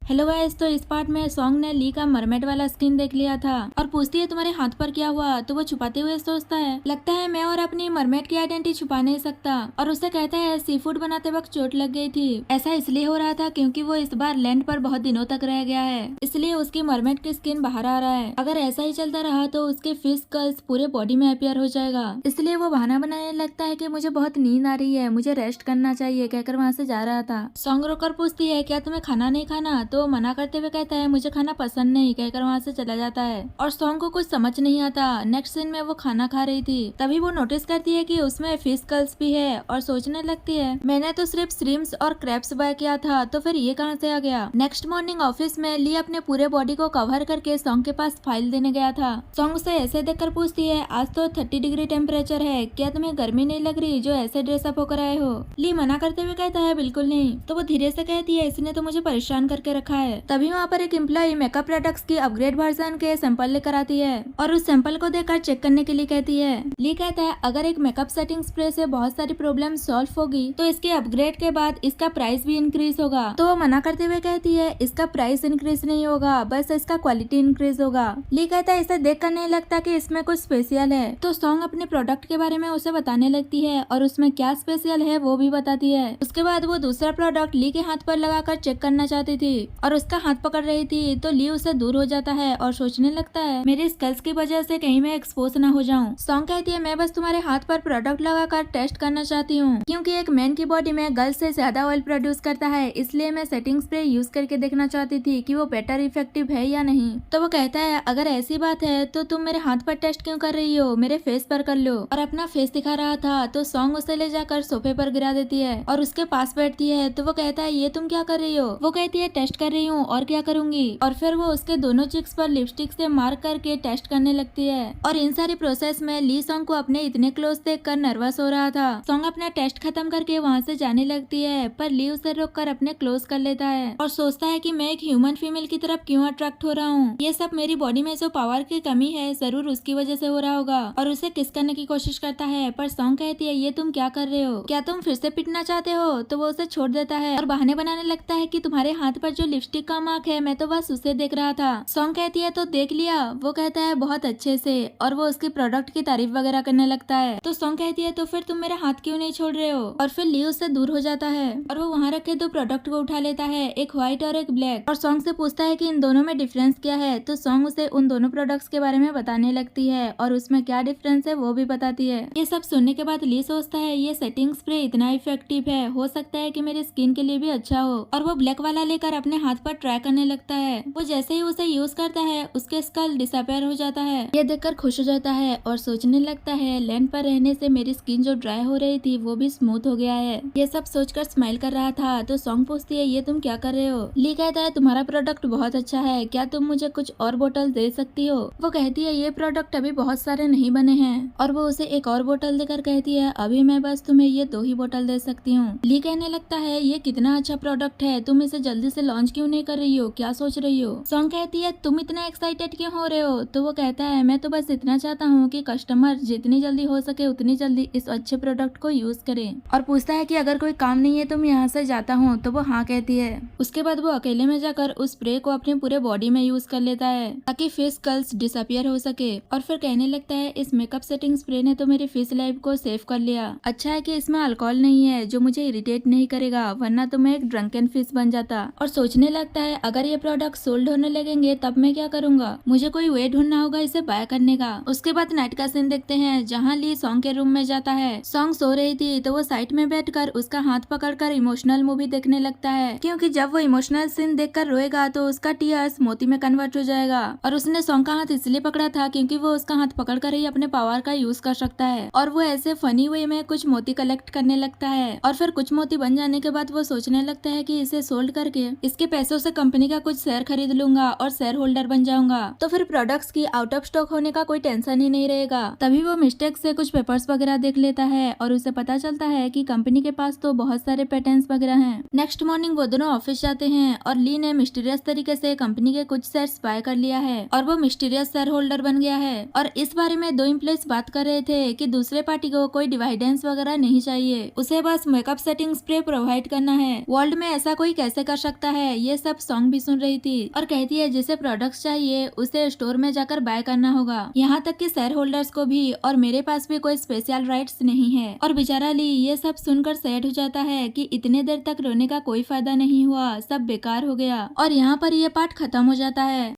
Hello guys, तो इस part में सॉन्ग ने ली का मरमेड वाला स्किन देख लिया था और पूछती है तुम्हारे हाथ पर क्या हुआ। तो वो छुपाते हुए सोचता है, लगता है मैं और अपनी मरमेड की आइडेंटिटी छुपा नहीं सकता। और उससे कहता है सी फूड बनाते वक्त चोट लग गई थी। ऐसा इसलिए हो रहा था क्योंकि वो इस बार लैंड पर बहुत दिनों तक रह गया है, इसलिए उसकी मरमेड की स्किन बाहर आ रहा है। अगर ऐसा ही चलता रहा तो उसके फिश कल्स पूरे बॉडी में अपियर हो जाएगा। इसलिए वो बहाना बनाने लगता है कि मुझे बहुत नींद आ रही है, मुझे रेस्ट करना चाहिए कहकर वहाँ से जा रहा था। सॉन्ग रोकर पूछती है क्या तुम्हें खाना नहीं खाना, तो मना करते हुए कहता है मुझे खाना पसंद नहीं कहकर वहाँ से चला जाता है। और सॉन्ग को कुछ समझ नहीं आता। नेक्स्ट सीन में वो खाना खा रही थी, तभी वो नोटिस करती है कि उसमें फिश कल्स भी है और सोचने लगती है मैंने तो सिर्फ श्रिम्प्स और क्रैब्स बाय किया था, तो फिर ये कहाँ से आ गया। नेक्स्ट मॉर्निंग ऑफिस में ली अपने पूरे बॉडी को कवर करके सॉन्ग के पास फाइल देने गया था। सॉन्ग से ऐसे देखकर पूछती है आज तो 30 डिग्री टेम्परेचर है, क्या तुम्हें गर्मी नहीं लग रही जो ऐसे ड्रेसअप होकर आए हो। ली मना करते हुए कहता है बिल्कुल नहीं। तो वो धीरे से कहती है इसने तो मुझे परेशान करके रखा है। तभी वहाँ पर एक एम्प्लॉय मेकअप प्रोडक्ट्स की अपग्रेड वर्जन के सैंपल लेकर आती है और उस सैंपल को देखकर चेक करने के लिए कहती है। ली कहता है अगर एक मेकअप सेटिंग स्प्रे से बहुत सारी प्रॉब्लम सॉल्व होगी तो इसके अपग्रेड के बाद इसका प्राइस भी इंक्रीज होगा। तो वो मना करते हुए कहती है इसका प्राइस इंक्रीज नहीं होगा, बस इसका क्वालिटी इंक्रीज होगा। ली कहता है इसे देख कर नहीं लगता कि इसमें कुछ स्पेशल है। तो सॉन्ग अपने प्रोडक्ट के बारे में उसे बताने लगती है और उसमें क्या स्पेशल है वो भी बताती है। उसके बाद वो दूसरा प्रोडक्ट ली के हाथ पर लगाकर चेक करना चाहती थी और उसका हाथ पकड़ रही थी, तो ली उससे दूर हो जाता है और सोचने लगता है मेरी स्किल्स की वजह से कहीं मैं एक्सपोज ना हो जाऊं। सॉन्ग कहती है मैं बस तुम्हारे हाथ पर प्रोडक्ट लगाकर टेस्ट करना चाहती हूँ, क्योंकि एक मैन की बॉडी में गर्ल से ज्यादा ऑयल प्रोड्यूस करता है, इसलिए मैं सेटिंग स्प्रे यूज करके देखना चाहती थी कि वो बेटर इफेक्टिव है या नहीं। तो वो कहता है अगर ऐसी बात है तो तुम मेरे हाथ पर टेस्ट क्यों कर रही हो, मेरे फेस पर कर लो। और अपना फेस दिखा रहा था तो सॉन्ग उसे ले जाकर सोफे पर गिरा देती है और उसके पास बैठती है। तो वो कहता है ये तुम क्या कर रही हो। वो कहती है टेस्ट कर रही हूँ और क्या करूंगी। और फिर वो उसके दोनों चिक्स पर लिपस्टिक से मार्क करके टेस्ट करने लगती है। और इन सारी प्रोसेस में ली सॉन्ग को अपने इतने क्लोज देखकर नर्वस हो रहा था। सॉन्ग अपना टेस्ट खत्म करके वहाँ से जाने लगती है, पर ली उसे रोक कर अपने क्लोज कर लेता है और सोचता है कि मैं एक ह्यूमन फीमेल की तरफ क्यों अट्रैक्ट हो रहा हूँ। ये सब मेरी बॉडी में जो पावर की कमी है जरूर उसकी वजह से हो रहा होगा। और उसे किस करने की कोशिश करता है, पर सॉन्ग कहती है ये तुम क्या कर रहे हो, क्या तुम फिर से पिटना चाहते हो। तो वो उसे छोड़ देता है और बहाने बनाने लगता है कि तुम्हारे हाथ पर जो लिपस्टिक का मार्क है मैं तो बस उसे देख रहा था। सॉन्ग कहती है तो देख लिया। वो कहता है बहुत अच्छे से और वो उसके प्रोडक्ट की तारीफ वगैरह करने लगता है। तो सॉन्ग कहती है तो फिर तुम मेरा हाथ क्यों नहीं छोड़ रहे हो। और फिर ली उससे दूर हो जाता है और वो वहाँ रखे दो प्रोडक्ट को उठा लेता है, एक व्हाइट और एक ब्लैक। और सॉन्ग से पूछता है कि इन दोनों में डिफरेंस क्या है। तो सॉन्ग उसे उन दोनों प्रोडक्ट्स के बारे में बताने लगती है और उसमें क्या डिफरेंस है वो भी बताती है। ये सब सुनने के बाद ली सोचता है ये सेटिंग स्प्रे इतना इफेक्टिव है, हो सकता है कि मेरे स्किन के लिए भी अच्छा हो। और वो ब्लैक वाला लेकर अपने हाथ पर ट्राई करने लगता है। वो जैसे ही उसे यूज करता है उसके स्कल डिसअपियर हो जाता है। ये देखकर खुश हो जाता है और सोचने लगता है लैंड पर रहने से मेरी स्किन जो ड्राई हो रही थी वो भी स्मूथ हो गया है। ये सब सोचकर स्माइल कर रहा था। तो सॉन्ग पूछती है ये तुम क्या कर रहे हो। ली कहता है तुम्हारा प्रोडक्ट बहुत अच्छा है, क्या तुम मुझे कुछ और बोतल दे सकती हो। वो कहती है ये प्रोडक्ट अभी बहुत सारे नहीं बने हैं। और वो उसे एक और बोतल देकर कहती है अभी मैं बस तुम्हें ये 2 ही बोतल दे सकती हूँ। ली कहने लगता है ये कितना अच्छा प्रोडक्ट है, तुम इसे जल्दी से लॉन्च क्यों नहीं कर रही हो, क्या सोच रही हो। सॉन्ग कहती है तुम इतना एक्साइटेड क्यों हो रहे हो। तो वो कहता है मैं तो बस इतना चाहता हूँ कि कस्टमर जितनी जल्दी हो सके उतनी जल्दी इस अच्छे प्रोडक्ट को यूज करें। और पूछता है कि अगर कोई काम नहीं है तो मैं यहाँ से जाता हूँ। तो वो हाँ कहती है। उसके बाद वो अकेले में जाकर उस स्प्रे को अपने पूरे बॉडी में यूज कर लेता है ताकि फेस कल्स डिसअपियर हो सके। और फिर कहने लगता है इस मेकअप सेटिंग स्प्रे ने तो मेरी फेस लाइफ को सेव कर लिया। अच्छा है कि इसमें अल्कोहल नहीं है जो मुझे इरिटेट नहीं करेगा, वरना तो मैं एक ड्रंकन फिश बन जाता। और सोचने लगता है अगर ये प्रोडक्ट सोल्ड होने लगेंगे तब मैं क्या करूंगा, मुझे कोई वे ढूंढना होगा इसे बाय करने का। उसके बाद नाइट का सीन देखते हैं जहाँ ली सॉन्ग के रूम में जाता है। सॉन्ग सो रही थी तो वो साइड में बैठकर उसका हाथ पकड़कर इमोशनल मूवी देखने लगता है, क्योंकि जब वो इमोशनल सीन देखकर रोएगा तो उसका टीयर्स मोती में कन्वर्ट हो जाएगा। और उसने सॉन्ग का हाथ इसलिए पकड़ा था क्योंकि वो उसका हाथ पकड़कर ही अपने पावर का यूज कर सकता है। और वो ऐसे फनी वे में कुछ मोती कलेक्ट करने लगता है और फिर कुछ मोती बन जाने के बाद वो सोचने लगता है कि इसे सोल्ड करके इसके पैसों से कंपनी का कुछ शेयर खरीद लूंगा और शेयर होल्डर बन जाऊंगा। तो फिर प्रोडक्ट्स की आउट ऑफ स्टॉक होने का कोई टेंशन ही नहीं रहेगा। तभी वो मिस्टेक से कुछ पेपर्स वगैरह देख लेता है और उसे पता चलता है कि कंपनी के पास तो बहुत सारे पेटेंट्स वगैरह हैं। नेक्स्ट मॉर्निंग वो दोनों ऑफिस जाते हैं और ली ने मिस्टीरियस तरीके से कंपनी के कुछ शेयर्स बाय कर लिया है और वो मिस्टीरियस शेयर होल्डर बन गया है। और इस बारे में 2 एम्प्लॉइज बात कर रहे थे कि दूसरे पार्टी को कोई डिवाइडेंस वगैरह नहीं चाहिए, उसे बस मेकअप सेटिंग स्प्रे प्रोवाइड करना है। वर्ल्ड में ऐसा कोई कैसे कर सकता है, ये सब सॉन्ग भी सुन रही थी और कहती है जिसे प्रोडक्ट्स चाहिए उसे स्टोर में जाकर बाय करना होगा, यहाँ तक कि शेयर होल्डर्स को भी, और मेरे पास भी कोई स्पेशल राइट्स नहीं है। और बेचारा ली ये सब सुनकर सैड हो जाता है कि इतने देर तक रोने का कोई फायदा नहीं हुआ, सब बेकार हो गया। और यहाँ पर ये पार्ट खत्म हो जाता है।